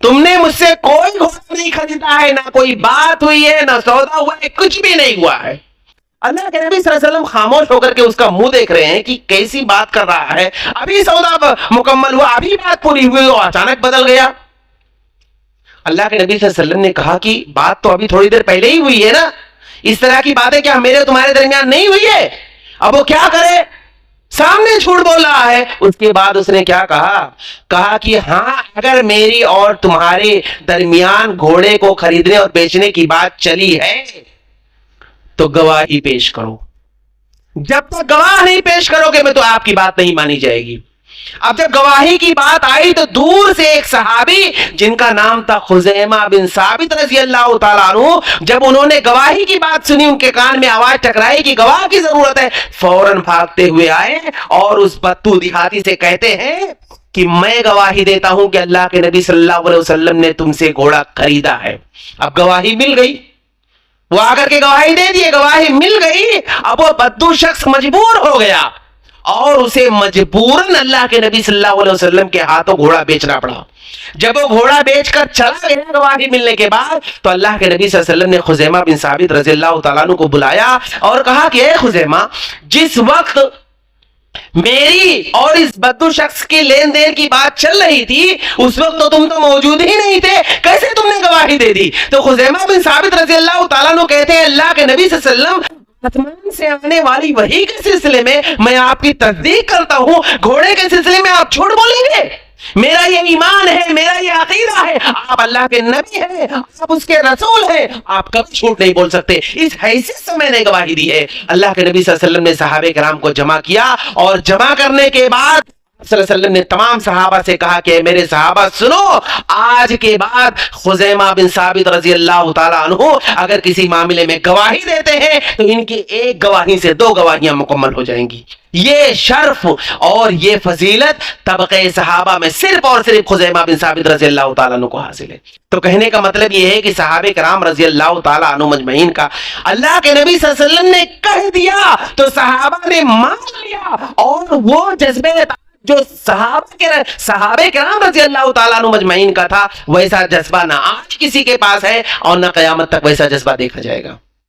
تم نے مجھ سے کوئی گھوڑا نہیں خریدا ہے، نہ کوئی بات ہوئی ہے، نہ سودا ہوا ہے، کچھ بھی نہیں ہوا ہے۔ اللہ کے نبی صلی اللہ علیہ وسلم خاموش ہو کر کے اس کا منہ دیکھ رہے ہیں کہ کیسی بات کر رہا ہے، ابھی سودا مکمل ہوا، ابھی بات پوری ہوئی، اور اچانک بدل گیا۔ اللہ کے نبی صلی اللہ علیہ وسلم نے کہا کہ بات تو ابھی تھوڑی دیر پہلے ہی ہوئی ہے نا، اس طرح کی باتیں کیا میرے تمہارے درمیان نہیں ہوئی ہے؟ اب وہ کیا کرے، سامنے جھوٹ بول رہا ہے۔ اس کے بعد اس نے کیا کہا کہ ہاں اگر میری اور تمہارے درمیان گھوڑے کو خریدنے اور بیچنے کی بات چلی ہے تو گواہی پیش کرو۔ جب تک گواہ نہیں پیش کرو گے میں تو آپ کی بات نہیں مانی جائے گی۔ اب جب گواہی کی بات آئی تو دور سے ایک صحابی جن کا نام تھا خزیمہ بن ثابت رضی اللہ تعالیٰ عنہ، جب انہوں نے گواہی کی بات سنی، ان کے کان میں آواز ٹکرائی کہ گواہ کی ضرورت ہے، فوراً بھاگتے ہوئے آئے اور اس بدو دیہاتی سے کہتے ہیں کہ میں گواہی دیتا ہوں کہ اللہ کے نبی صلی اللہ علیہ وسلم نے تم سے گھوڑا خریدا ہے۔ اب گواہی مل گئی، وہ آ کر کے گواہی دے دیے، گواہی مل گئی۔ اب وہ بدو شخص مجبور ہو گیا اور اسے مجبوراً اللہ کے نبی صلی اللہ علیہ وسلم کے ہاتھوں گھوڑا بیچنا پڑا۔ جب وہ گھوڑا بیچ کر چلا گیا گواہی ملنے کے بعد، تو اللہ کے نبی صلی اللہ علیہ وسلم نے خزیمہ بن ثابت رضی اللہ تعالیٰ عنہ کو بلایا اور کہا کہ اے خزیمہ، جس وقت میری اور اس بدو شخص کی لین دین کی بات چل رہی تھی اس وقت تو تم تو موجود ہی نہیں تھے، کیسے تم نے گواہی دے دی؟ تو خزیمہ بن ثابت رضی اللہ تعالیٰ عنہ کہتے ہیں اللہ کے نبی صلی اللہ علیہ وسلم آسمان سے آنے والی وحی کے سلسلے میں میں آپ کی تصدیق کرتا ہوں، گھوڑے کے سلسلے میں آپ جھوٹ بولیں گے؟ میرا یہ ایمان ہے، میرا یہ عقیدہ ہے، آپ اللہ کے نبی ہیں، آپ اس کے رسول ہیں، آپ کبھی جھوٹ نہیں بول سکتے۔ اس حیثیت سے میں نے گواہی دی ہے۔ اللہ کے نبی صلی اللہ علیہ وسلم نے صحابہ کرام کو جمع کیا اور جمع کرنے کے بعد صلی اللہ علیہ وسلم نے تمام صحابہ سے کہا کہ میرے صحابہ سنو، آج کے بعد خزیمہ بن ثابت رضی اللہ تعالیٰ عنہ اگر کسی معاملے میں گواہی دیتے ہیں تو ان کی ایک گواہی سے 2 گواہیاں مکمل ہو جائیں گی۔ یہ شرف اور یہ فضیلت طبقہ صحابہ میں صرف اور صرف خزیمہ بن ثابت رضی اللہ تعالیٰ عنہ کو حاصل ہے۔ تو کہنے کا مطلب یہ ہے کہ صحابہ کرام رضی اللہ تعالیٰ عنہ مجمعین کا اللہ کے نبی صلی اللہ علیہ وسلم نے کہہ دیا تو صحابہ نے مان لیا، اور وہ جذبے جو صحابہ کرام رضی اللہ تعالیٰ عنہ مجمعین کا تھا، ویسا جذبہ نہ آج کسی کے پاس ہے اور نہ قیامت تک ویسا جذبہ دیکھا جائے گا۔